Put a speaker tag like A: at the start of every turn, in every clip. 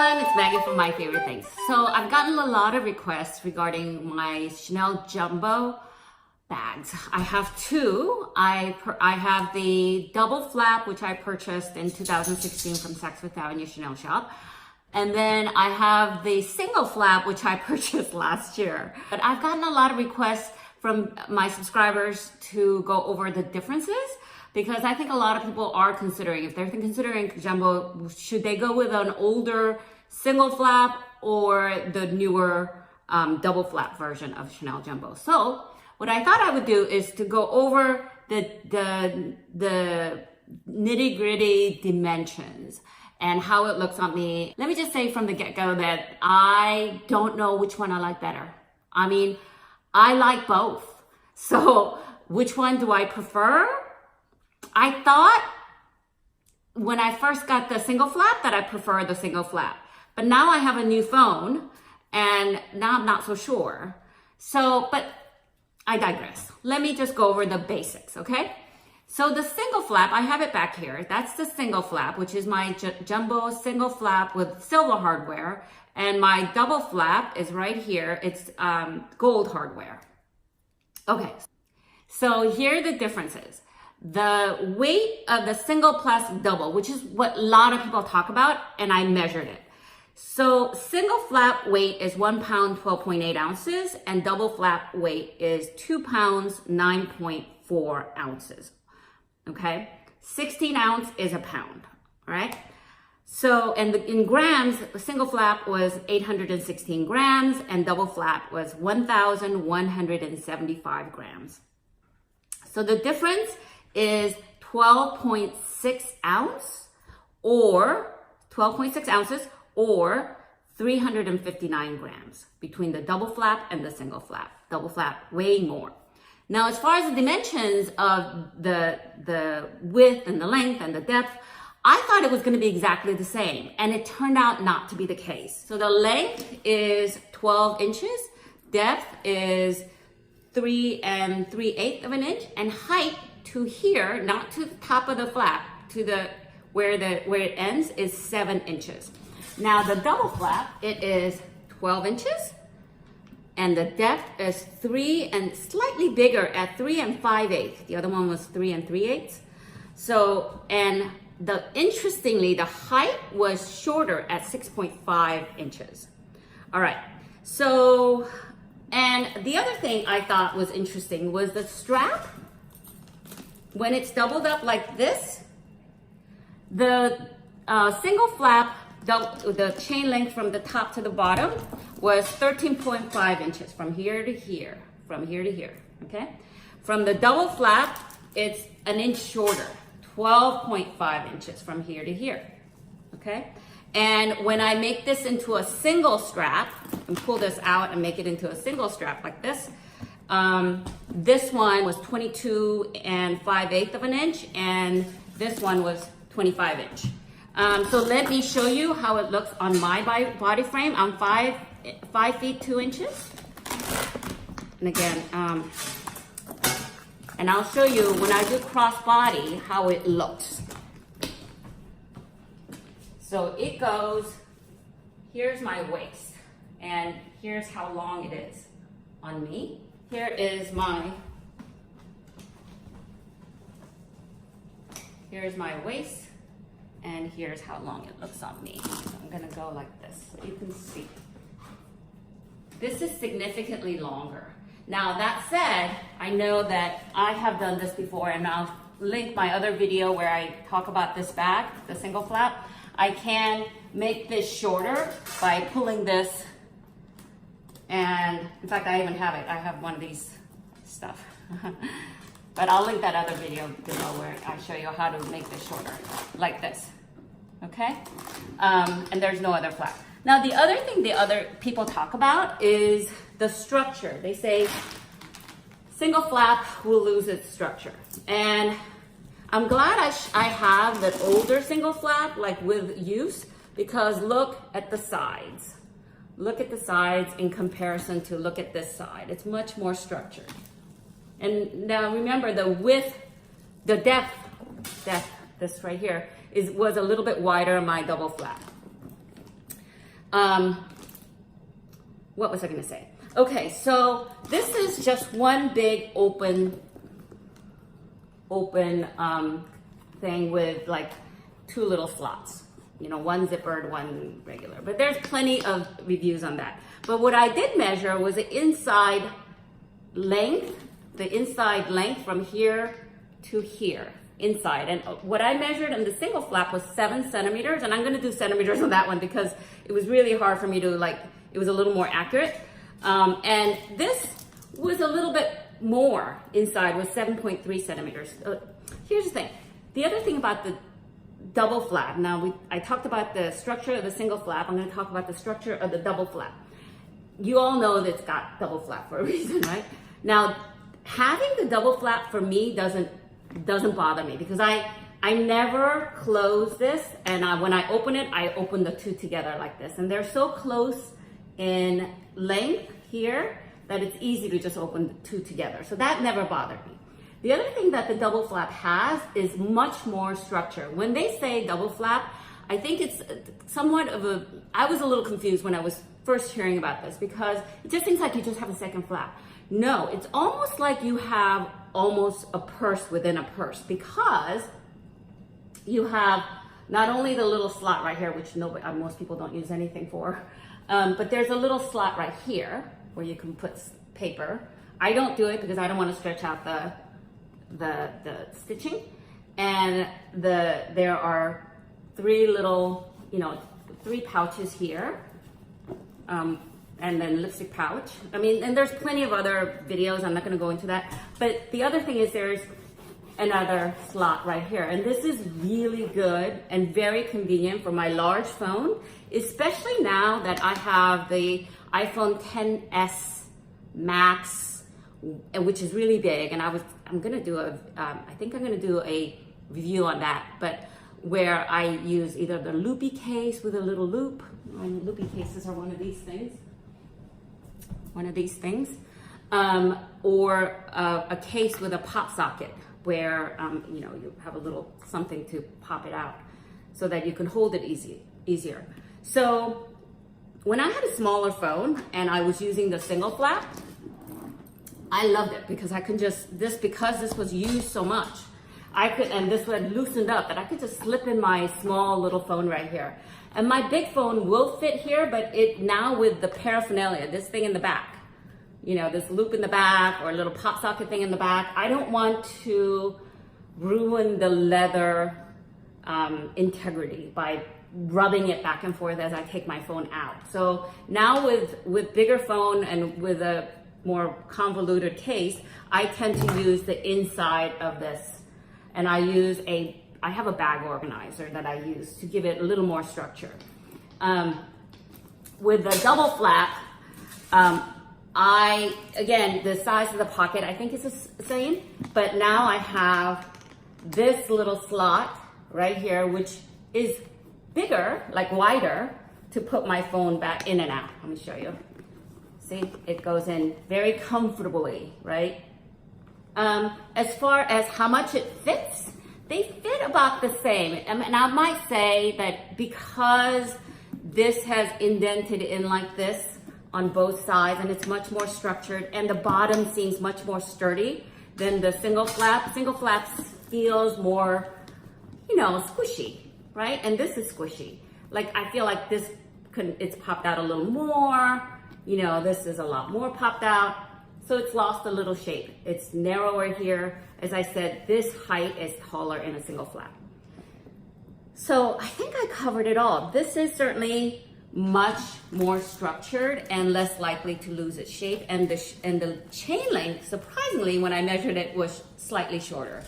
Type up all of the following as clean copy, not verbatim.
A: everyone, it's Maggie from My Favorite Things. So I've gotten a lot of requests regarding my Chanel Jumbo bags. I have two. I have the double flap, which I purchased in 2016 from Saks Fifth Avenue Chanel shop. And then I have the single flap, which I purchased last year. But I've gotten a lot of requests from my subscribers to go over the differences, because I think a lot of people are considering, if they're considering jumbo, should they go with an older single flap or the newer double flap version of Chanel Jumbo. So what I thought I would do is to go over the nitty gritty dimensions and how it looks on me. Let me just say from the get-go that I don't know which one I like better. I mean, I like both. So which one do I prefer? I thought when I first got the single flap that I prefer the single flap, but now I have a new phone and now I'm not so sure. So, but I digress. Let me just go over the basics, okay? So the single flap, I have it back here. That's the single flap, which is my jumbo single flap with silver hardware. And my double flap is right here. It's gold hardware. Okay, so here are the differences. The weight of the single plus double, which is what a lot of people talk about, and I measured it. So single flap weight is 1 pound, 12.8 ounces, and double flap weight is 2 pounds, 9.4 ounces. Okay, 16 ounce is a pound, all right? So, and in grams, the single flap was 816 grams, and double flap was 1,175 grams. So the difference is 12.6 ounces or 359 grams between the double flap and the single flap. Double flap weighing more. Now, as far as the dimensions of the width and the length and the depth, I thought it was going to be exactly the same, and it turned out not to be the case. So the length is 12 inches, depth is 3 3/8 of an inch, and height to here, not to the top of the flap, to the where it ends, is 7 inches. Now the double flap, it is 12 inches, and the depth is 3 and slightly bigger at 3 5/8. The other one was 3 3/8. So, and interestingly, the height was shorter at 6.5 inches. All right, so, and the other thing I thought was interesting was the strap. When it's doubled up like this, the single flap, the chain length from the top to the bottom was 13.5 inches from here to here, okay? From the double flap, it's an inch shorter, 12.5 inches from here to here, okay? And when I make this into a single strap and pull this out and make it into a single strap like this, this one was 22 5/8 of an inch, and this one was 25 inch. So let me show you how it looks on my body frame. I'm 5 feet 2 inches. And again, and I'll show you when I do cross body how it looks. So it goes, here's my waist, and here's how long it is on me. Here is here's my waist, and here's how long it looks on me. So I'm gonna go like this so you can see. This is significantly longer. Now that said, I know that I have done this before, and I'll link my other video where I talk about this bag, the single flap. I can make this shorter by pulling this, and in fact, I even have it. I have one of these stuff. But I'll link that other video below where I show you how to make this shorter, like this, okay? And there's no other flap. Now, the other thing the other people talk about is the structure. They say single flap will lose its structure. And I'm glad I have that older single flap, like with use, because look at the sides. Look at the sides in comparison to look at this side. It's much more structured. And now remember the width, the depth, this right here, was a little bit wider on my double flap. What was I going to say? Okay, so this is just one big open thing with like two little slots. You know, one zippered, one regular. But there's plenty of reviews on that. But what I did measure was the inside length from here to here, inside. And what I measured in the single flap was 7 centimeters. And I'm going to do centimeters on that one because it was really hard for me to it was a little more accurate. And this was a little bit more inside, was 7.3 centimeters. Here's the thing. The other thing about the double flap. Now, I talked about the structure of the single flap. I'm going to talk about the structure of the double flap. You all know that it's got double flap for a reason, right? Now, having the double flap for me doesn't bother me because I never close this, and when I open it, I open the two together like this, and they're so close in length here that it's easy to just open the two together. So that never bothered me. The other thing that the double flap has is much more structure. When they say double flap, I think it's somewhat of I was a little confused when I was first hearing about this because it just seems like you just have a second flap. No, it's almost like you have almost a purse within a purse because you have not only the little slot right here, which most people don't use anything for, but there's a little slot right here where you can put paper. I don't do it because I don't want to stretch out the stitching. And there are three little, 3 pouches here. And then lipstick pouch. I mean, and there's plenty of other videos. I'm not going to go into that. But the other thing is there's another slot right here. And this is really good and very convenient for my large phone, especially now that I have the iPhone XS Max, which is really big. And I'm going to do I think I'm going to do a review on that, but where I use either the loopy case with a little loop. Loopy cases are one of these things. Or a case with a pop socket where you have a little something to pop it out so that you can hold it easier. So when I had a smaller phone and I was using the single flap, I loved it because I could because this was used so much, and this was loosened up, that I could just slip in my small little phone right here. And my big phone will fit here, but now with the paraphernalia, this thing in the back, this loop in the back or a little pop socket thing in the back, I don't want to ruin the leather integrity by rubbing it back and forth as I take my phone out. So now with bigger phone and with a more convoluted case, I tend to use the inside of this. And I have a bag organizer that I use to give it a little more structure. With the double flap, again, the size of the pocket, I think is the same, but now I have this little slot right here, which is bigger, like wider, to put my phone back in and out. Let me show you. See, it goes in very comfortably, right? As far as how much it fits, they fit about the same. And I might say that because this has indented in like this on both sides and it's much more structured and the bottom seems much more sturdy than the single flap. Single flap feels more, squishy, right? And this is squishy. Like I feel like it's popped out a little more. This is a lot more popped out. So it's lost a little shape. It's narrower here. As I said, this height is taller in a single flap. So I think I covered it all. This is certainly much more structured and less likely to lose its shape. And the chain length, surprisingly, when I measured it, was slightly shorter.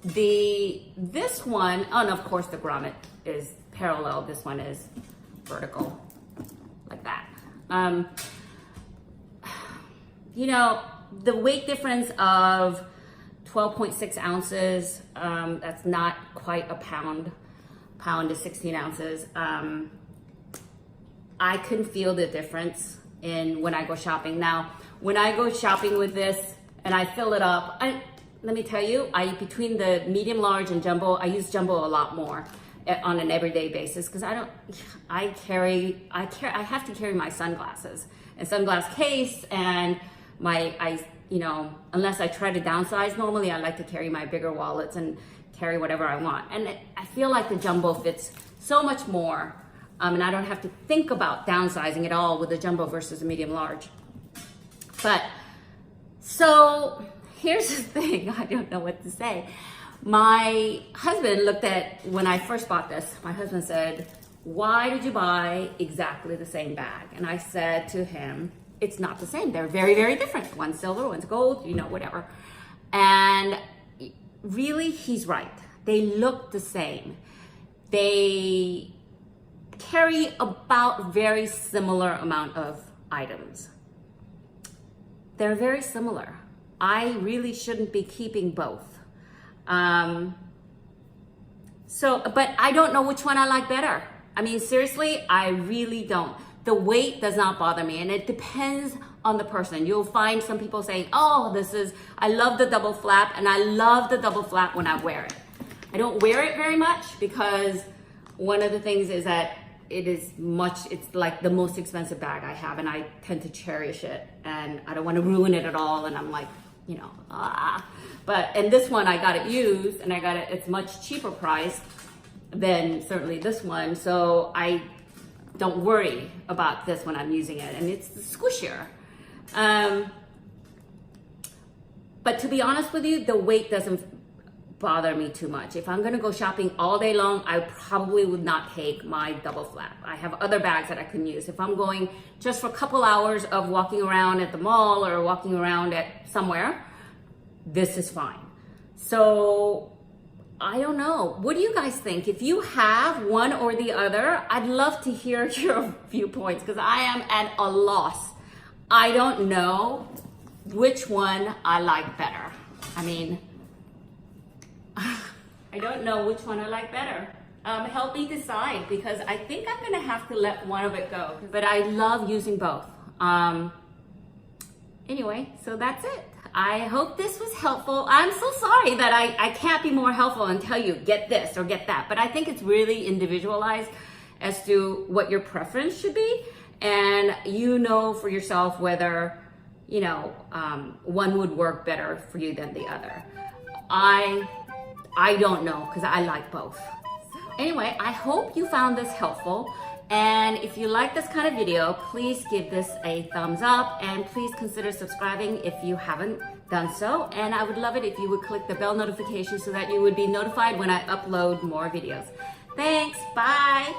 A: This one, and of course the grommet is parallel. This one is vertical, like that. The weight difference of 12.6 ounces, that's not quite a pound. Pound is 16 ounces. I can feel the difference when I go shopping. Now, when I go shopping with this and I fill it up, let me tell you, between the medium, large, and jumbo, I use jumbo a lot more. on an everyday basis, because I have to carry my sunglasses and sunglass case, and unless I try to downsize, normally I like to carry my bigger wallets and carry whatever I want. And I feel like the jumbo fits so much more, and I don't have to think about downsizing at all with the jumbo versus a medium large. But so here's the thing, I don't know what to say. My husband looked at, when I first bought this, my husband said, "Why did you buy exactly the same bag?" And I said to him, it's not the same. They're very, very different. One's silver, one's gold, whatever. And really, he's right. They look the same. They carry about very similar amount of items. They're very similar. I really shouldn't be keeping both. But I don't know which one I like better. I mean, seriously, I really don't. The weight does not bother me, and it depends on the person. You'll find some people saying, "Oh, I love the double flap," and I love the double flap when I wear it. I don't wear it very much because one of the things is that it's like the most expensive bag I have, and I tend to cherish it, and I don't want to ruin it at all, and I'm like, and this one I got it used, and it's much cheaper priced than certainly this one, so I don't worry about this when I'm using it, and it's squishier. But to be honest with you, the weight doesn't bother me too much. If I'm gonna go shopping all day long, I probably would not take my double flap. I have other bags that I can use. If I'm going just for a couple hours of walking around at the mall or walking around at somewhere, this is fine. So I don't know. What do you guys think? If you have one or the other, I'd love to hear your viewpoints, because I am at a loss. I don't know which one I like better. I mean, I don't know which one I like better. Help me decide, because I think I'm gonna have to let one of it go, but I love using both. Anyway, so that's it. I hope this was helpful. I'm so sorry that I can't be more helpful and tell you get this or get that, but I think it's really individualized as to what your preference should be, and for yourself whether one would work better for you than the other. I don't know, because I like both. Anyway, I hope you found this helpful. And if you like this kind of video, please give this a thumbs up, and please consider subscribing if you haven't done so. And I would love it if you would click the bell notification so that you would be notified when I upload more videos. Thanks, bye.